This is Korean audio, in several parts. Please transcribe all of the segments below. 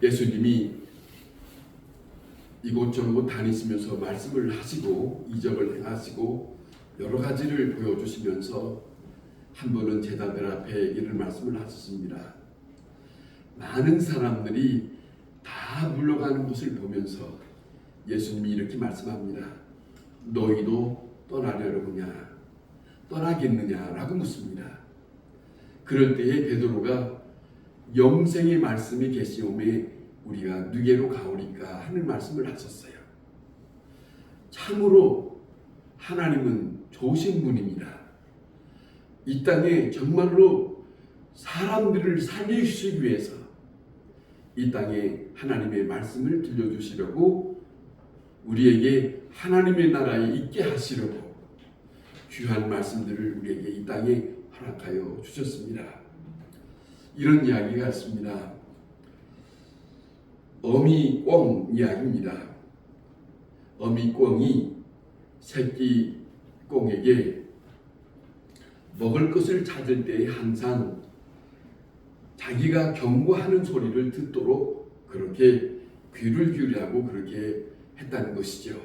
예수님이 이곳저곳 다니시면서 말씀을 하시고 이적을 행하시고 여러 가지를 보여주시면서 한 번은 제자들 앞에 이런 말씀을 하셨습니다. 많은 사람들이 다 물러가는 것을 보면서 예수님이 이렇게 말씀합니다. 너희도 떠나려느냐 떠나겠느냐라고 묻습니다. 그럴 때에 베드로가 영생의 말씀이 계시오매 우리가 누게로 가오리까 하는 말씀을 하셨어요. 참으로 하나님은 좋으신 분입니다. 이 땅에 정말로 사람들을 살리시기 위해서 이 땅에 하나님의 말씀을 들려주시려고 우리에게 하나님의 나라에 있게 하시려고 귀한 말씀들을 우리에게 이 땅에 허락하여 주셨습니다. 이런 이야기가 있습니다. 어미꿩 이야기입니다. 어미꿩이 새끼 꿩에게 먹을 것을 찾을 때 항상 자기가 경고하는 소리를 듣도록 그렇게 귀를 기울이라고 그렇게 했다는 것이죠.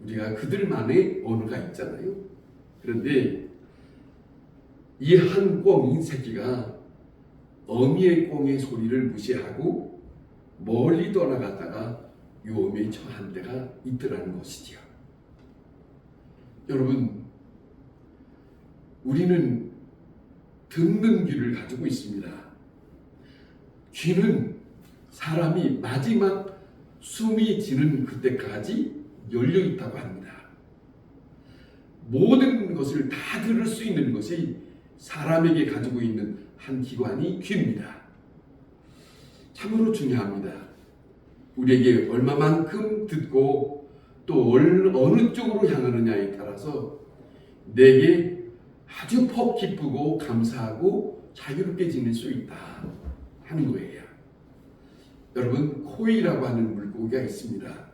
우리가 그들만의 언어가 있잖아요. 그런데 이 한 꿩인 새끼가 어미의 꿩의 소리를 무시하고 멀리 떠나갔다가 위험에 처한 데가 있더라는 것이지요. 여러분, 우리는 듣는 귀를 가지고 있습니다. 귀는 사람이 마지막 숨이 지는 그때까지 열려 있다고 합니다. 모든 것을 다 들을 수 있는 것이 사람에게 가지고 있는 한 기관이 귀입니다. 참으로 중요합니다. 우리에게 얼마만큼 듣고 또 어느 쪽으로 향하느냐에 따라서 내게 아주 폭 기쁘고 감사하고 자유롭게 지낼 수 있다 하는 거예요. 여러분, 코이라고 하는 물고기가 있습니다.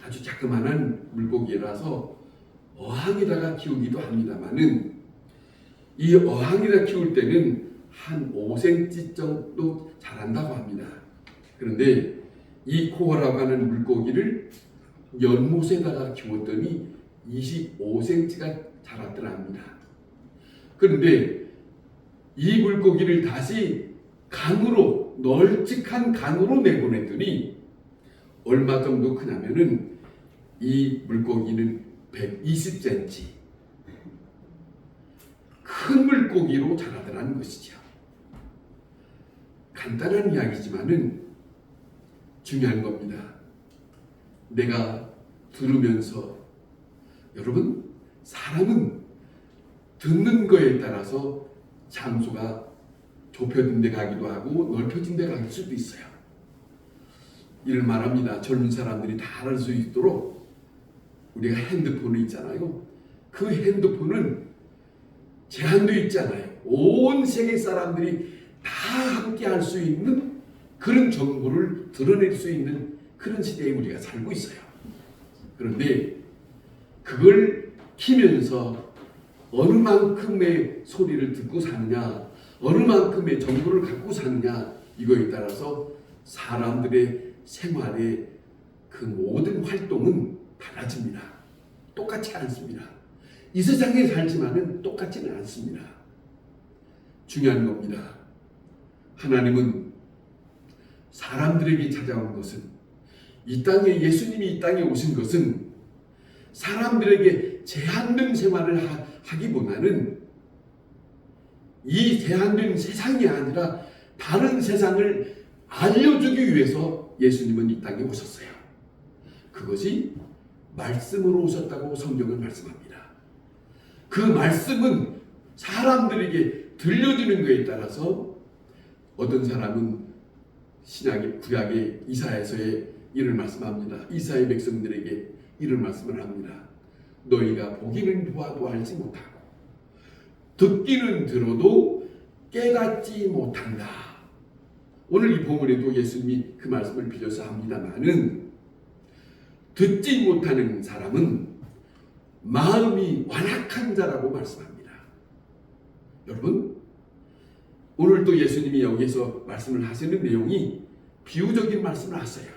아주 자그마한 물고기라서 어항에다가 키우기도 합니다만은 이 어항에다 키울 때는 한 5cm 정도 자란다고 합니다. 그런데 이 코어라고 하는 물고기를 연못에다가 키웠더니 25cm가 자랐더라 합니다. 그런데 이 물고기를 다시 강으로 널찍한 강으로 내보냈더니 얼마 정도 크냐면은 이 물고기는 120cm 큰 물고기로 자라더라는 것이죠. 간단한 이야기지만은 중요한 겁니다. 내가 들으면서 여러분, 사람은 듣는 거에 따라서 장소가 좁혀진 데 가기도 하고 넓혀진 데 갈 수도 있어요. 이를 말합니다. 젊은 사람들이 다 알 수 있도록 우리가 핸드폰이 있잖아요. 그 핸드폰은 제한도 있잖아요. 온 세계 사람들이 다 함께 할 수 있는 그런 정보를 드러낼 수 있는 그런 시대에 우리가 살고 있어요. 그런데 그걸 키면서 어느 만큼의 소리를 듣고 사느냐, 어느 만큼의 정보를 갖고 사느냐, 이거에 따라서 사람들의 생활의 그 모든 활동은 달라집니다. 똑같지 않습니다. 이 세상에 살지만은 똑같지는 않습니다. 중요한 겁니다. 하나님은 사람들에게 찾아온 것은, 이 땅에 예수님이 이 땅에 오신 것은 사람들에게 제한된 생활을 하기보다는 이 제한된 세상이 아니라 다른 세상을 알려주기 위해서 예수님은 이 땅에 오셨어요. 그것이 말씀으로 오셨다고 성경은 말씀합니다. 그 말씀은 사람들에게 들려주는 것에 따라서 어떤 사람은 신약의 구약의 이사야서에 이런 말씀합니다. 이스라엘 백성들에게 이런 말씀을 합니다. 너희가 보기는 보아도 알지 못하고 듣기는 들어도 깨닫지 못한다. 오늘 이 본문에도 예수님이 그 말씀을 빌려서 합니다만은 듣지 못하는 사람은 마음이 완악한 자라고 말씀합니다. 여러분, 오늘도 예수님이 여기서 말씀을 하시는 내용이 비유적인 말씀을 하세요.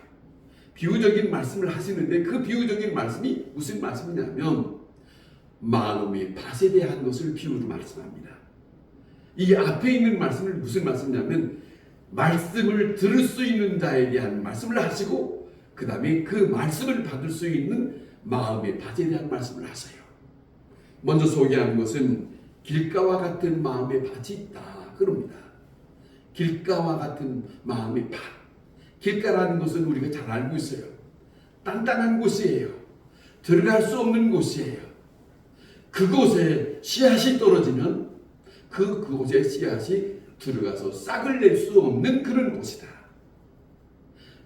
비유적인 말씀을 하시는데 그 비유적인 말씀이 무슨 말씀이냐면 마음의 밭에 대한 것을 비유로 말씀합니다. 이 앞에 있는 말씀을 무슨 말씀이냐면 말씀을 들을 수 있는 자에 대한 말씀을 하시고 그 다음에 그 말씀을 받을 수 있는 마음의 밭에 대한 말씀을 하세요. 먼저 소개하는 것은 길가와 같은 마음의 밭이 있다 그럽니다. 길가와 같은 마음의 밭. 길가라는 것은 우리가 잘 알고 있어요. 단단한 곳이에요. 들어갈 수 없는 곳이에요. 그곳에 씨앗이 떨어지면 그곳에 씨앗이 들어가서 싹을 낼 수 없는 그런 곳이다.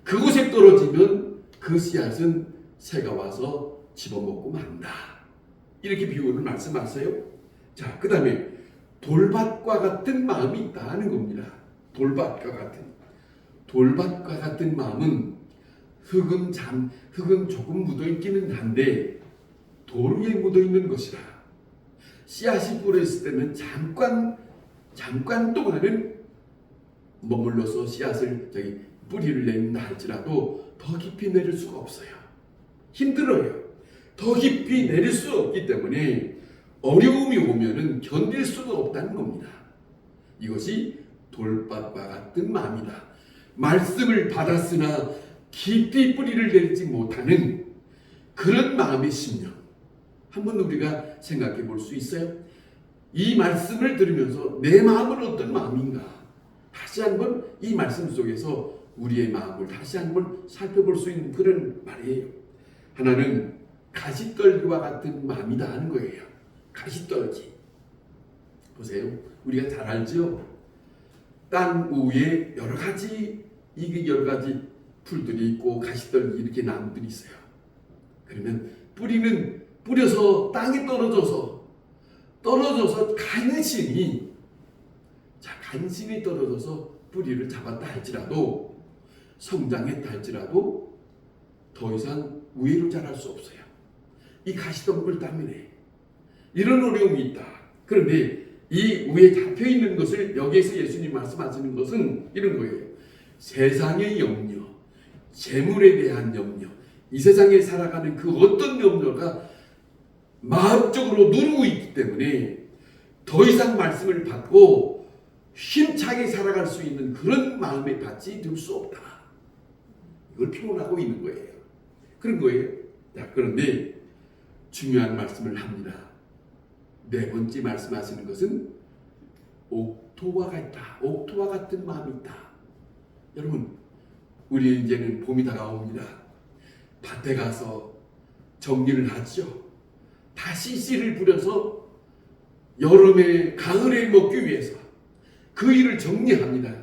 그곳에 떨어지면 그 씨앗은 새가 와서 집어먹고 만다. 이렇게 비유를 말씀하세요. 자, 그 다음에 돌밭과 같은 마음이 있다는 겁니다. 돌밭과 같은 마음은 흙은 조금 묻어있기는 한데 돌 위에 묻어있는 것이라. 씨앗이 뿌려있을 때는 잠깐 동안은 머물러서 씨앗을 뿌리를 낸다 할지라도 더 깊이 내릴 수가 없어요. 힘들어요. 더 깊이 내릴 수 없기 때문에 어려움이 오면은 견딜 수가 없다는 겁니다. 이것이 돌밭과 같은 마음이다. 말씀을 받았으나 깊이 뿌리를 내리지 못하는 그런 마음의 심령. 한번 우리가 생각해 볼 수 있어요? 이 말씀을 들으면서 내 마음은 어떤 마음인가? 다시 한번 이 말씀 속에서 우리의 마음을 다시 한번 살펴볼 수 있는 그런 말이에요. 하나는 가시떨기와 같은 마음이다 하는 거예요. 가시떨기. 보세요. 우리가 잘 알죠? 땅 위에 여러 가지 풀들이 있고 가시떨기 이렇게 나무들이 있어요. 그러면 뿌려서 땅에 떨어져서 간신히 떨어져서 뿌리를 잡았다 할지라도 성장했다 할지라도 더 이상 위로 자랄 수 없어요. 이 가시덤불 때문에 이런 어려움이 있다. 그런데 이 위에 잡혀 있는 것을 여기에서 예수님 말씀하시는 것은 이런 거예요. 세상의 염려, 재물에 대한 염려, 이 세상에 살아가는 그 어떤 염려가 마음적으로 누르고 있기 때문에 더 이상 말씀을 받고 힘차게 살아갈 수 있는 그런 마음의 밭이 될 수 없다. 이걸 표현하고 있는 거예요. 그런 거예요. 자, 그런데 중요한 말씀을 합니다. 네 번째 말씀하시는 것은 옥토와 같다. 옥토와 같은 마음이 있다. 여러분, 우리 이제는 봄이 다가옵니다. 밭에 가서 정리를 하죠. 다시 씨를 뿌려서 여름에 가을에 먹기 위해서 그 일을 정리합니다.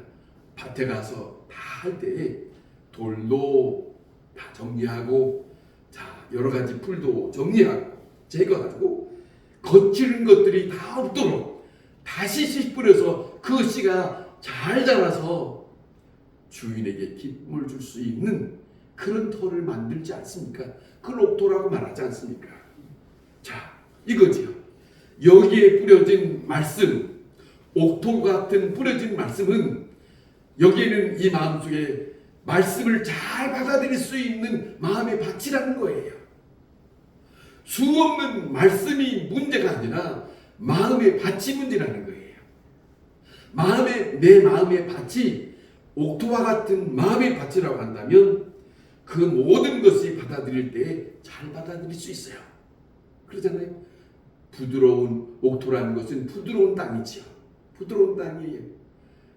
밭에 가서 다 할 때에 돌도 다 정리하고 여러 가지 풀도 정리하고 제거하고 거칠은 것들이 다 없도록 다시 씨 뿌려서 그 씨가 잘 자라서 주인에게 기쁨을 줄 수 있는 그런 터를 만들지 않습니까? 그걸 옥토라고 말하지 않습니까? 자, 이거지요. 여기에 뿌려진 말씀, 옥토 같은 뿌려진 말씀은 여기에는 이 마음속에 말씀을 잘 받아들일 수 있는 마음의 밭이라는 거예요. 수없는 말씀이 문제가 아니라 마음의 밭이 문제라는 거예요. 내 마음의 밭이 옥토와 같은 마음의 밭이라고 한다면 그 모든 것이 받아들일 때 잘 받아들일 수 있어요. 그러잖아요. 부드러운 옥토라는 것은 부드러운 땅이지요. 부드러운 땅이에요.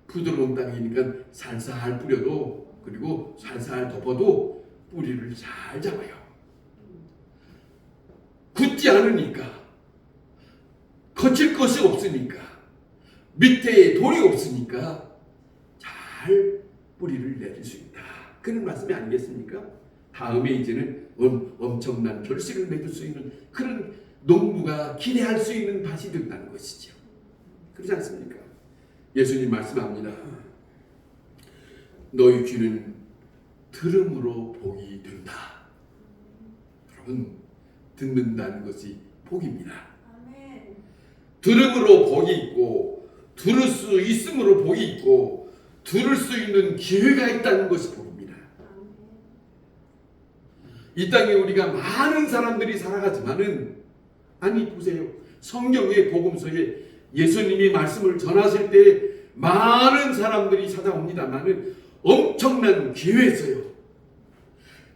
부드러운 땅이니까 살살 뿌려도 그리고 살살 덮어도 뿌리를 잘 잡아요. 굳지 않으니까, 거칠 것이 없으니까, 밑에 돌이 없으니까 잘 뿌리를 내릴 수 있다. 그런 말씀이 아니겠습니까? 다음에 이제는 엄청난 결실을 맺을 수 있는 그런 농부가 기대할 수 있는 밭이 된다는 것이죠. 그렇지 않습니까? 예수님 말씀합니다. 너희 귀는 들음으로 복이 된다. 여러분, 듣는다는 것이 복입니다. 들음으로 복이 있고 들을 수 있음으로 복이 있고 들을 수 있는 기회가 있다는 것이 복입니다. 이 땅에 우리가 많은 사람들이 살아가지만은, 아니 보세요, 성경의 복음서에 예수님이 말씀을 전하실 때 많은 사람들이 찾아옵니다만은 엄청난 기회였어요.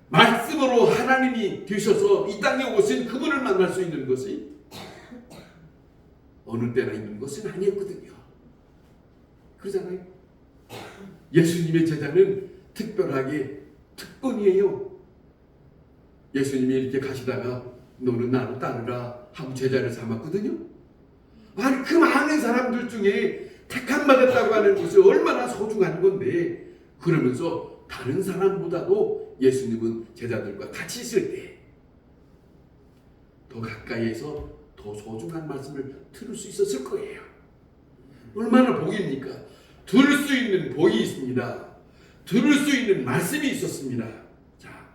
말씀으로 하나님이 되셔서 이 땅에 오신 그분을 만날 수 있는 것이 어느 때나 있는 것은 아니었거든요. 그러잖아요. 예수님의 제자는 특별하게 특권이에요. 예수님이 이렇게 가시다가 너는 나를 따르라 하고 제자를 삼았거든요. 아니 그 많은 사람들 중에 택함 받았다고 하는 것이 얼마나 소중한 건데, 그러면서 다른 사람보다도 예수님은 제자들과 같이 있을 때 더 가까이에서 더 소중한 말씀을 들을 수 있었을 거예요. 얼마나 복입니까? 들을 수 있는 복이 있습니다. 들을 수 있는 말씀이 있었습니다. 자,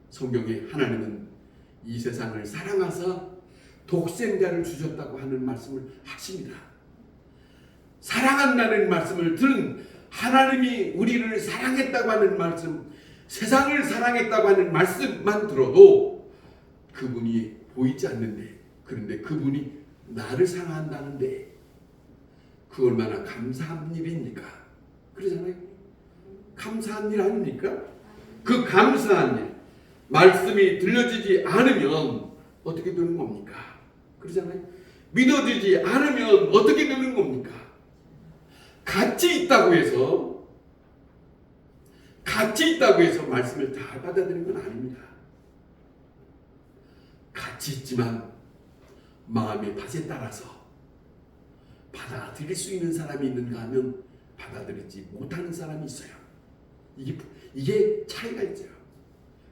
성경에 하나님은 이 세상을 사랑하사 독생자를 주셨다고 하는 말씀을 하십니다. 사랑한다는 말씀을 들은 하나님이 우리를 사랑했다고 하는 말씀, 세상을 사랑했다고 하는 말씀만 들어도 그분이 보이지 않는데, 그런데 그분이 나를 사랑한다는데 그 얼마나 감사한 일입니까? 그러잖아요. 감사한 일 아닙니까? 그 감사한 일, 말씀이 들려지지 않으면 어떻게 되는 겁니까? 그러잖아요. 믿어지지 않으면 어떻게 되는 겁니까? 같이 있다고 해서 말씀을 잘 받아들이는 건 아닙니다. 같이 있지만 마음의 밭에 따라서 받아들일 수 있는 사람이 있는가 하면 받아들이지 못하는 사람이 있어요. 이게 차이가 있죠.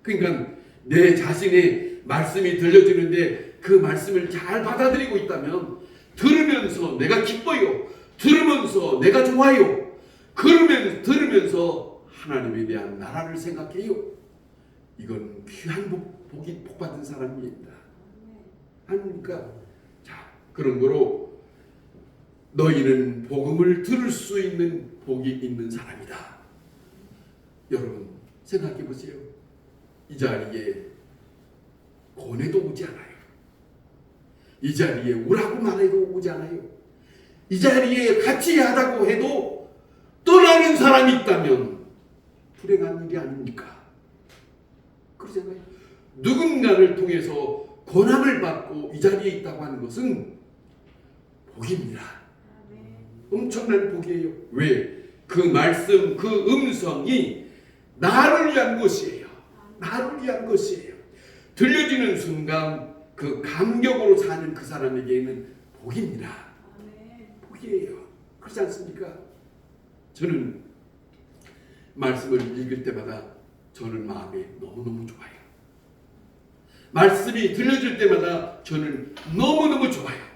그러니까 내 자신의 말씀이 들려지는데 그 말씀을 잘 받아들이고 있다면, 들으면서 내가 기뻐요, 들으면서 내가 좋아요, 들으면서 하나님에 대한 나라를 생각해요. 이건 귀한 복 받은 사람입니다. 아닙니까? 자, 그런 거로 너희는 복음을 들을 수 있는 복이 있는 사람이다. 여러분 생각해 보세요. 이 자리에 권해도 오지 않아요. 이 자리에 오라고 말해도 오지 않아요. 이 자리에 같이 하자고 해도 떠나는 사람이 있다면 불행한 일이 아닙니까? 그러잖아요. 누군가를 통해서 권함을 받고 이 자리에 있다고 하는 것은 복입니다. 엄청난 복이에요. 왜? 그 말씀, 그 음성이 나를 위한 것이에요. 나를 위한 것이에요. 들려지는 순간 그 감격으로 사는 그 사람에게는 복입니다. 복이에요. 그렇지 않습니까? 저는 말씀을 읽을 때마다 저는 마음이 너무너무 좋아요. 말씀이 들려질 때마다 저는 너무너무 좋아요.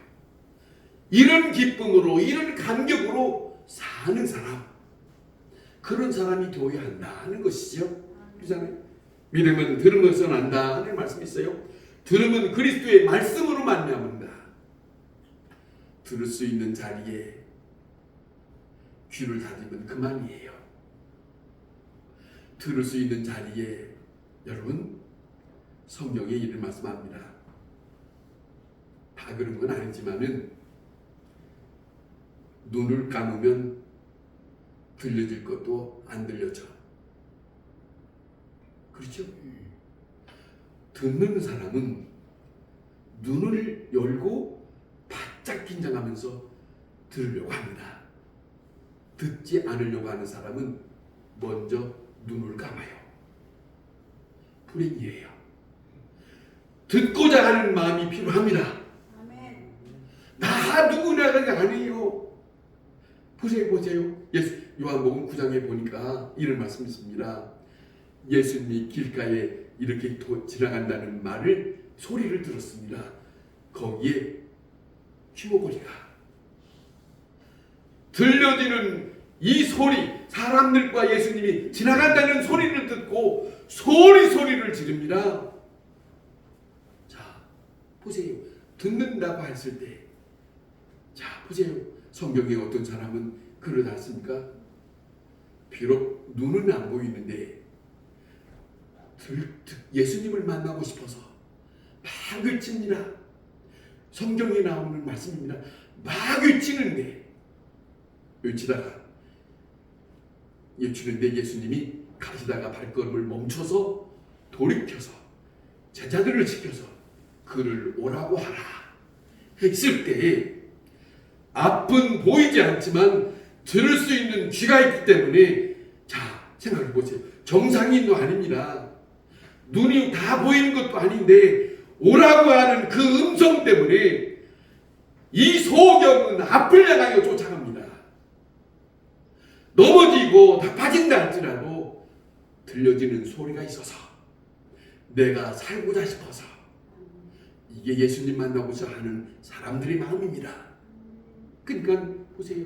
이런 기쁨으로, 이런 감격으로 사는 사람, 그런 사람이 되어야 한다 하는 것이죠. 그렇잖아요. 믿음은 들으면서 난다 하는 말씀이 있어요. 들음은 그리스도의 말씀으로 말미암는다. 들을 수 있는 자리에 귀를 닫으면 그만이에요. 들을 수 있는 자리에 여러분 성경에 이를 말씀합니다. 다 그런 건 아니지만은 눈을 감으면 들려질 것도 안 들려져. 그렇죠? 듣는 사람은 눈을 열고 바짝 긴장하면서 들으려고 합니다. 듣지 않으려고 하는 사람은 먼저 눈을 감아요. 불행이에요. 듣고자 하는 마음이 필요합니다. 아멘. 다 누구나가 아니에요. 보세요. 요한복음 9장에 보니까 이런 말씀이 있습니다. 예수님이 길가에 이렇게 지나간다는 소리를 들었습니다. 거기에 휘모거리가 들려지는 이 소리, 사람들과 예수님이 지나간다는 소리를 듣고 소리를 지릅니다. 자, 보세요. 듣는다고 했을 때, 자, 보세요. 성경에 어떤 사람은 그러지 않습니까? 비록 눈은 안 보이는데 예수님을 만나고 싶어서 막을 칩니다. 성경에 나오는 말씀입니다. 막을 치는데 외치다가 예수님이 가시다가 발걸음을 멈춰서 돌이켜서 제자들을 지켜서 그를 오라고 하라 했을 때에 앞은 보이지 않지만 들을 수 있는 귀가 있기 때문에 자 생각해 보세요. 정상인도 아닙니다. 눈이 다 보이는 것도 아닌데 오라고 하는 그 음성 때문에 이 소경은 앞을 향하여 쫓아갑니다. 넘어지고 다 빠진다 할지라도 들려지는 소리가 있어서 내가 살고자 싶어서 이게 예수님 만나고자 하는 사람들의 마음입니다. 그러니까 보세요.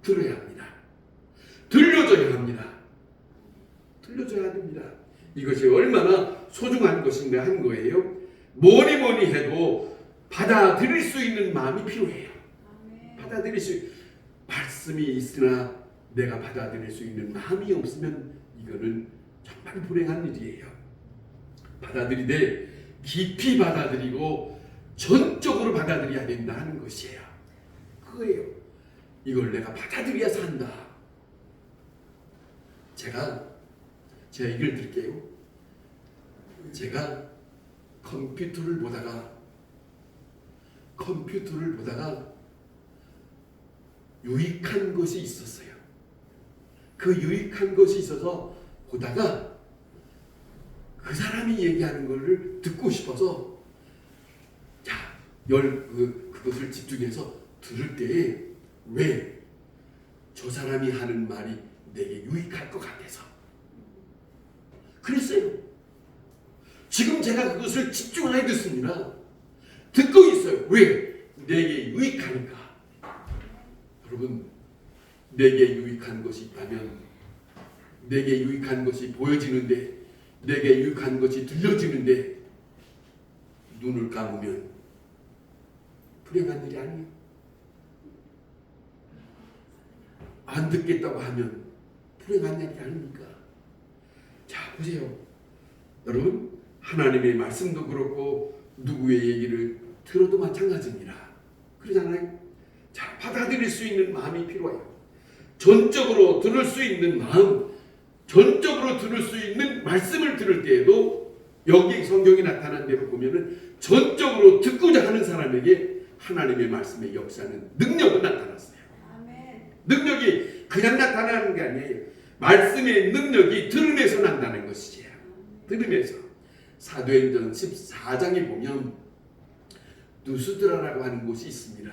들어야 합니다. 들려줘야 합니다. 들려줘야 됩니다. 이것이 얼마나 소중한 것인가 하는 거예요. 뭐니 해도 받아들일 수 있는 마음이 필요해요. 받아들일 수 말씀이 있으나 내가 받아들일 수 있는 마음이 없으면 이거는 정말 불행한 일이에요. 받아들이되 깊이 받아들이고 전적으로 받아들여야 된다 하는 것이에요. 그거예요. 이걸 내가 받아들여야 산다. 제가 얘기를 드릴게요. 제가 컴퓨터를 보다가 유익한 것이 있었어요. 그 유익한 것이 있어서 보다가 그 사람이 얘기하는 것을 듣고 싶어서 자, 그것을 집중해서 들을 때에 왜 저 사람이 하는 말이 내게 유익할 것 같아서 그랬어요. 지금 제가 그것을 집중하여 듣습니다. 듣고 있어요. 왜? 내게 유익하니까. 여러분, 내게 유익한 것이 있다면, 내게 유익한 것이 보여지는데, 내게 유익한 것이 들려지는데 눈을 감으면 불행한 일이 아니에요. 안 듣겠다고 하면 불행한 일이 아닙니까? 자, 보세요. 여러분, 하나님의 말씀도 그렇고 누구의 얘기를 들어도 마찬가지입니다. 그러잖아요. 자, 받아들일 수 있는 마음이 필요해요. 전적으로 들을 수 있는 마음, 전적으로 들을 수 있는 말씀을 들을 때에도 여기 성경이 나타난 대로 보면은 전적으로 듣고자 하는 사람에게 하나님의 말씀의 역사는 능력은 나타났어요. 아멘. 능력이 그냥 나타나는 게 아니에요. 말씀의 능력이 들음에서 난다는 것이지요. 들음에서. 사도행전 14장에 보면 누스드라라고 하는 곳이 있습니다.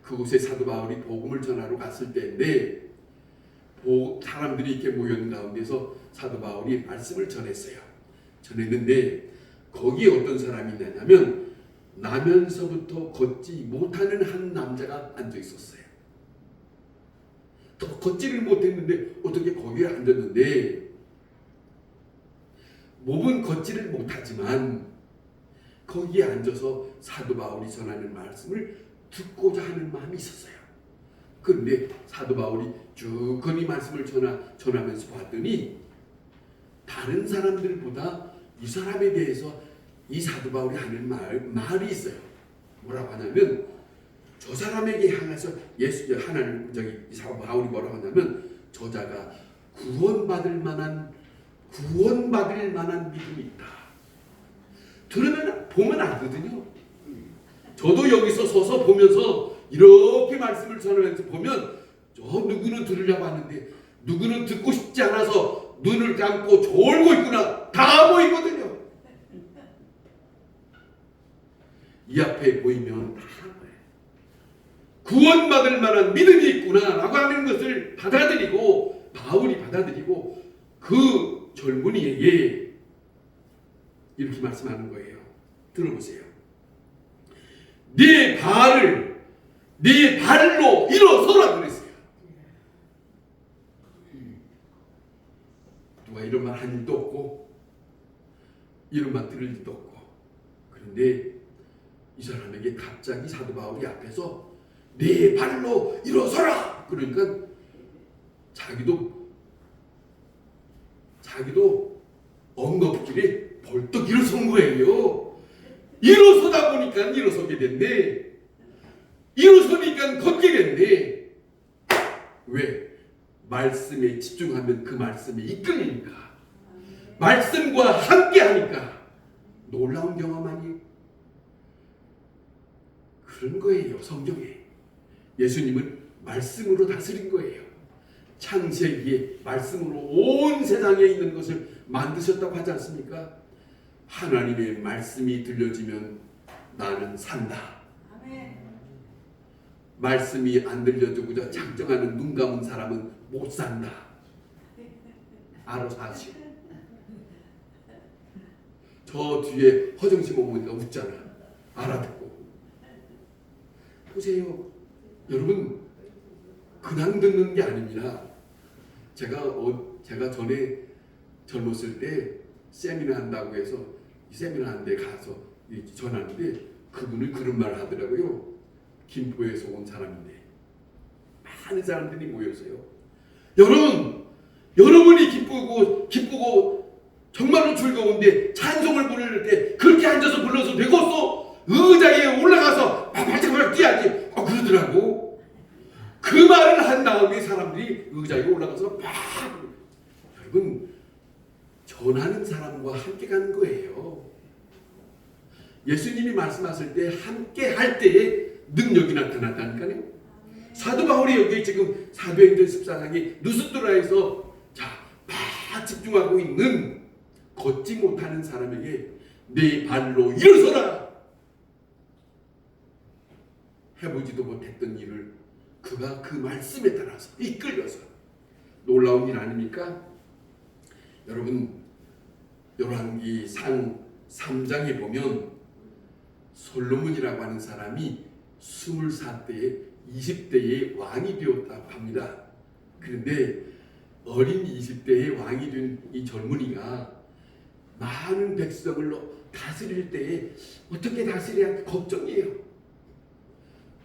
그곳에 사도 바울이 복음을 전하러 갔을 때인데 사람들이 이렇게 모여있는 가운데서 사도 바울이 말씀을 전했어요. 전했는데 거기에 어떤 사람이 있냐면 나면서부터 걷지 못하는 한 남자가 앉아 있었어요. 더 걷지를 못했는데 어떻게 거기에 앉았는데 몸은 걷지를 못하지만 거기에 앉아서 사도 바울이 전하는 말씀을 듣고자 하는 마음이 있었어요. 그런데 사도 바울이 쭉 이 말씀을 전하면서 봤더니 다른 사람들보다 이 사람에 대해서 이 사도 바울이 하는 말이 있어요. 뭐라고 하냐면 저 사람에게 향해서 하나님 이 사도 바울이 뭐라고 하냐면 저자가 구원받을 만한 믿음이 있다. 보면 알거든요. 저도 여기서 서서 보면서 이렇게 말씀을 전하면서 보면 저 누구는 들으려고 하는데 누구는 듣고 싶지 않아서 눈을 감고 졸고 있구나 다 보이거든요. 이 앞에 보이면 다 구원받을 만한 믿음이 있구나 라고 하는 것을 받아들이고 바울이 받아들이고 그 젊은이에게 이렇게 말씀하는 거예요. 들어보세요. 네 발로 일어서라 그랬어요. 누가 이런 말 한 일도 없고 이런 말 들을 일도 없고 그런데 이 사람에게 갑자기 사도 바울이 앞에서 네 발로 일어서라 그러니까 자기도 엉겁길에 벌떡 일어선 거예요. 일어서다 보니까 일어서게 됐네. 일어서니까 걷게 됐네. 왜? 말씀에 집중하면 그 말씀에 이끌리니까, 말씀과 함께 하니까. 놀라운 경험 아니에요? 그런 거예요. 성경에 예수님은 말씀으로 다스린 거예요. 창세기에 말씀으로 온 세상에 있는 것을 만드셨다고 하지 않습니까? 하나님의 말씀이 들려지면 나는 산다. 말씀이 안 들려주고자 작정하는 눈 감은 사람은 못 산다. 알아서 하시오. 저 뒤에 허정심 어머니가 웃잖아. 알아듣고. 보세요. 여러분, 그냥 듣는 게 아닙니다. 제가 전에 젊었을 때 세미나 한다고 해서 이 세미나 한 데 가서 전하는데 그분이 그런 말을 하더라고요. 김포에서 온 사람인데 많은 사람들이 모였어요. 여러분이 기쁘고 정말로 즐거운데 찬송을 부를 때 그렇게 앉아서 불러서 되겠어? 의자에 올라가서 발짝발짝 뛰어야지. 그러더라고. 그 말을 한 다음에 사람들이 의자에 올라가서 여러분, 전하는 사람과 함께 가는 거예요. 예수님이 말씀하실 때 함께 할 때에 능력이 나타났다니까요. 사도 바울이 여기 지금 사도행전 14장에 누스드라에서 막 집중하고 있는 걷지 못하는 사람에게 네 발로 일어서라. 해보지도 못했던 일을 그가 그 말씀에 따라서 이끌려서 놀라운 일 아닙니까? 여러분, 열왕기상 3장에 보면 솔로몬이라고 하는 사람이 20살때에 20대의 왕이 되었다고 합니다. 그런데 어린 20대의 왕이 된 이 젊은이가 많은 백성을 다스릴 때에 어떻게 다스려야 할까 걱정이에요.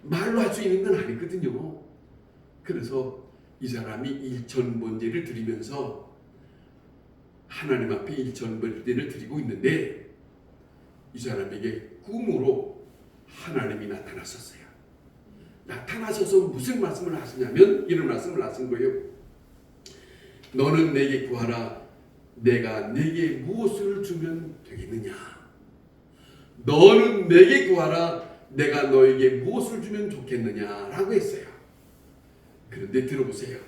말로 할 수 있는 건 아니거든요. 그래서 이 사람이 일천번제를 드리면서 하나님 앞에 일천번제를 드리고 있는데 이 사람에게 꿈으로 하나님이 나타났었어요. 나타나셔서 무슨 말씀을 하시냐면 이런 말씀을 하신 거예요. 너는 내게 구하라. 내가 내게 무엇을 주면 되겠느냐. 너는 내게 구하라. 내가 너에게 무엇을 주면 좋겠느냐라고 했어요. 그런데 들어보세요.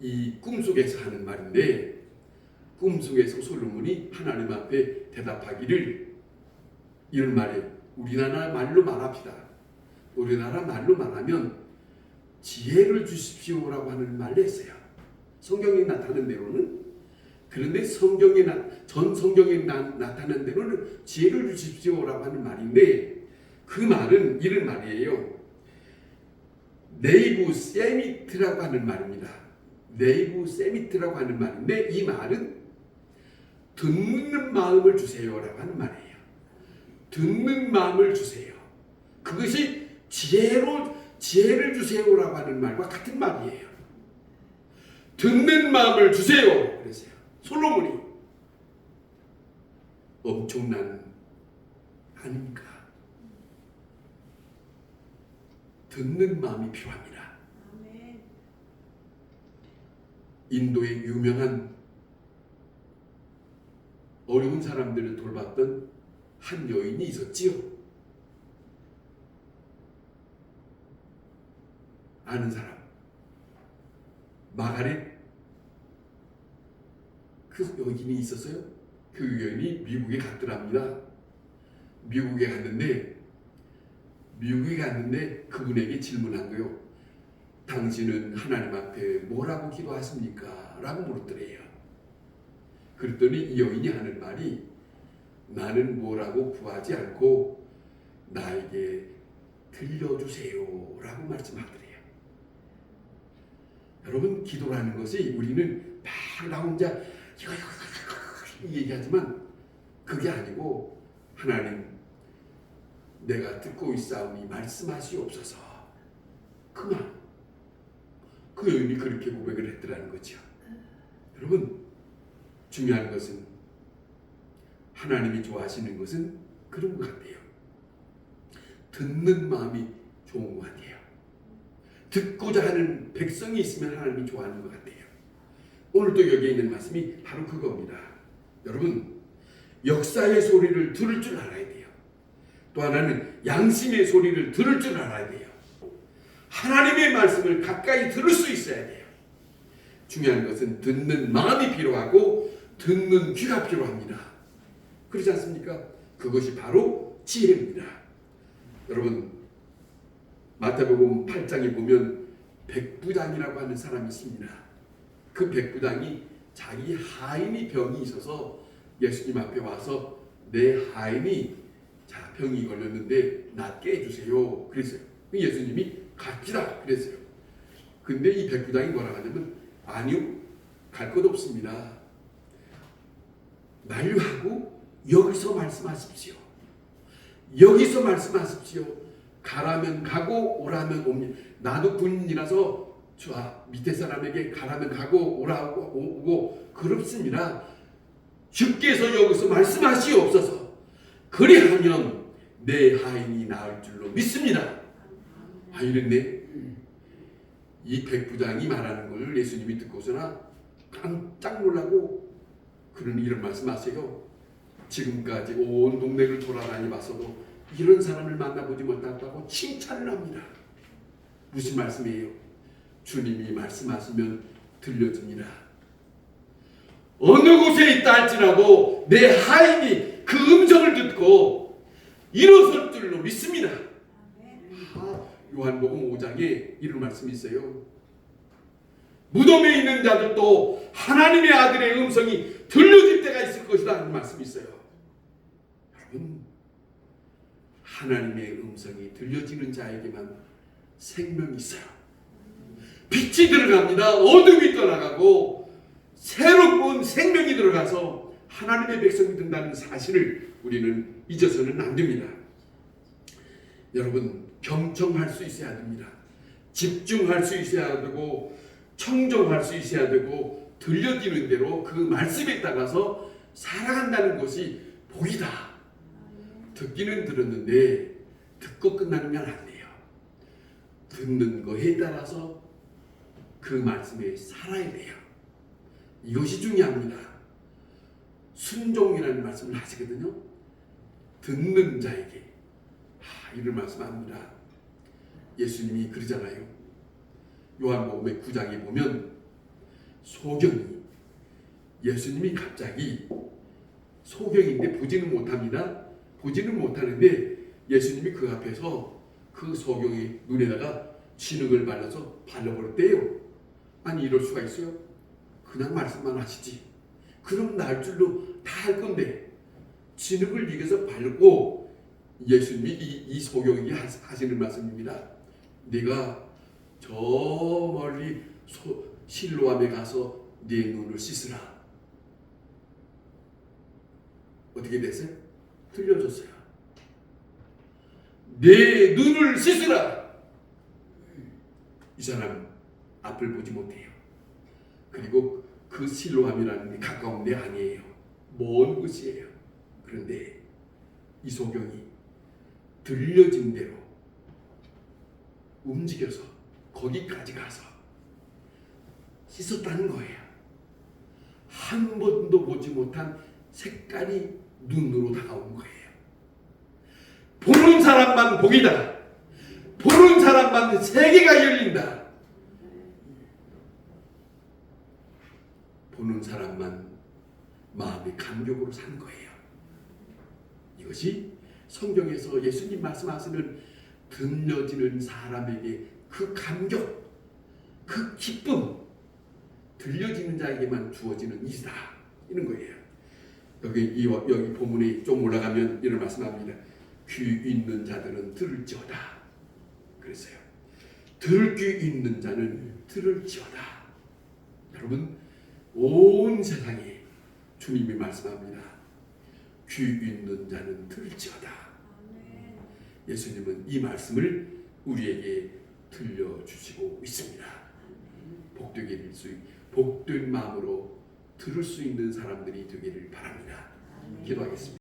이 꿈속에서 하는 말인데 꿈속에서 솔로몬이 하나님 앞에 대답하기를 이런 말에 우리나라 말로 말합시다. 우리나라 말로 말하면 지혜를 주십시오라고 하는 말을 했어요. 성경에 나타난 대로는. 그런데 전 성경에 나타난 대로는 지혜를 주십시오라고 하는 말인데 그 말은 이런 말이에요. 네이브 세미트라고 하는 말입니다. 네이브 세미트라고 하는 말인데 이 말은 듣는 마음을 주세요라고 하는 말이에요. 듣는 마음을 주세요. 그것이 지혜를 주세요라고 하는 말과 같은 말이에요. 듣는 마음을 주세요. 그랬어요. 솔로몬이. 엄청난 아닙니까? 듣는 마음이 필요합니다. 인도의 유명한 어려운 사람들을 돌봤던 한 여인이 있었지요. 아는 사람. 마가렛 그 여인이 있었어요. 그 여인이 미국에 갔더랍니다. 미국에 갔는데 그분에게 질문한 거요. 당신은 하나님 앞에 뭐라고 기도하십니까? 라고 물었더래요. 그랬더니 이 여인이 하는 말이 나는 뭐라고 구하지 않고 나에게 들려주세요 라고 말씀하더래요. 여러분, 기도라는 것이 우리는 막 나 혼자 이거 얘기하지만 그게 아니고 하나님 내가 듣고 있사오니 말씀하시옵소서. 그 그 여인이 그렇게 고백을 했더라는 거죠. 여러분, 중요한 것은 하나님이 좋아하시는 것은 그런 것 같아요. 듣는 마음이 좋은 것 같아요. 듣고자 하는 백성이 있으면 하나님이 좋아하는 것 같아요. 오늘도 여기에 있는 말씀이 바로 그겁니다. 여러분, 역사의 소리를 들을 줄 알아야 돼요. 또 하나는 양심의 소리를 들을 줄 알아야 돼요. 하나님의 말씀을 가까이 들을 수 있어야 돼요. 중요한 것은 듣는 마음이 필요하고 듣는 귀가 필요합니다. 그렇지 않습니까? 그것이 바로 지혜입니다. 여러분, 마태복음 8장에 보면 백부장이라고 하는 사람이 있습니다. 그 백부장이 자기 하인이 병이 있어서 예수님 앞에 와서 내 하인이 병이 걸렸는데 낫게 해주세요. 그랬어요. 예수님이 갑시다 그랬어요. 근데 이 백부장이 뭐라고 하냐면 아니요, 갈 것 없습니다. 만류하고 여기서 말씀하십시오. 여기서 말씀하십시오. 가라면 가고 오라면 옵니다. 나도 군인이라서 밑에 사람에게 가라면 가고 오라고 오고 그렇습니다. 주께서 여기서 말씀하시옵소서. 그리하면 내 하인이 나을 줄로 믿습니다. 이랬네. 이 백부장이 말하는 걸 예수님이 듣고서나 깜짝 놀라고 그는 이런 말씀하세요. 지금까지 온 동네를 돌아다니 봤어도 이런 사람을 만나보지 못했다고 칭찬을 합니다. 무슨 말씀이에요? 주님이 말씀하시면 들려집니다. 어느 곳에 있다 할지라도 내 하인이 그 음성을 듣고 일어설 줄로 믿습니다. 요한복음 5장에 이런 말씀이 있어요. 무덤에 있는 자들도 하나님의 아들의 음성이 들려질 때가 있을 것이다 하는 말씀이 있어요. 여러분, 하나님의 음성이 들려지는 자에게만 생명이 있어요. 빛이 들어갑니다. 어둠이 떠나가고 새로운 생명이 들어가서 하나님의 백성이 된다는 사실을 우리는 잊어서는 안 됩니다. 여러분, 경청할 수 있어야 됩니다. 집중할 수 있어야 되고 청정할 수 있어야 되고 들려지는 대로 그 말씀에 따라서 살아간다는 것이 복이다. 듣기는 들었는데 듣고 끝나면 안 돼요. 듣는 거에 따라서 그 말씀에 살아야 돼요. 이것이 중요합니다. 순종이라는 말씀을 하시거든요. 듣는 자에게 이런 말씀합니다. 예수님이 그러잖아요. 요한복음의 9장에 보면 소경이 예수님이 갑자기 소경인데 보지는 못합니다. 보지는 못하는데 예수님이 그 앞에서 그 소경의 눈에다가 진흙을 발라서 발라버렸대요. 아니 이럴 수가 있어요? 그냥 말씀만 하시지. 그럼 날 줄로 다 할 건데 진흙을 이겨서 바르고 예수님이 이 소경에게 하시는 말씀입니다. 네가 저 멀리 실로암에 가서 네 눈을 씻으라. 어떻게 됐어요? 들려줬어요. 내 눈을 씻으라. 이 사람 앞을 보지 못해요. 그리고 그 실로암이라는 게 가까운 데 아니에요. 먼 곳이에요. 그런데 이 소경이 들려진 대로 움직여서 거기까지 가서 씻었다는 거예요. 한 번도 보지 못한 색깔이 눈으로 다가온 거예요. 보는 사람만 복이다. 보는 사람만 세계가 열린다. 보는 사람만 마음의 감격으로 산 거예요. 이것이 성경에서 예수님 말씀하시는 들려지는 사람에게 그 감격, 그 기쁨, 들려지는 자에게만 주어지는 일이다. 이런 거예요. 여기 본문에 좀 올라가면 이런 말씀합니다. 귀 있는 자들은 들을지어다. 그랬어요. 들을 귀 있는 자는 들을지어다. 여러분, 온 세상에 주님이 말씀합니다. 귀 있는 자는 들을지어다. 예수님은 이 말씀을 우리에게 들려주시고 있습니다. 복된 마음으로 들을 수 있는 사람들이 되기를 바랍니다. 기도하겠습니다.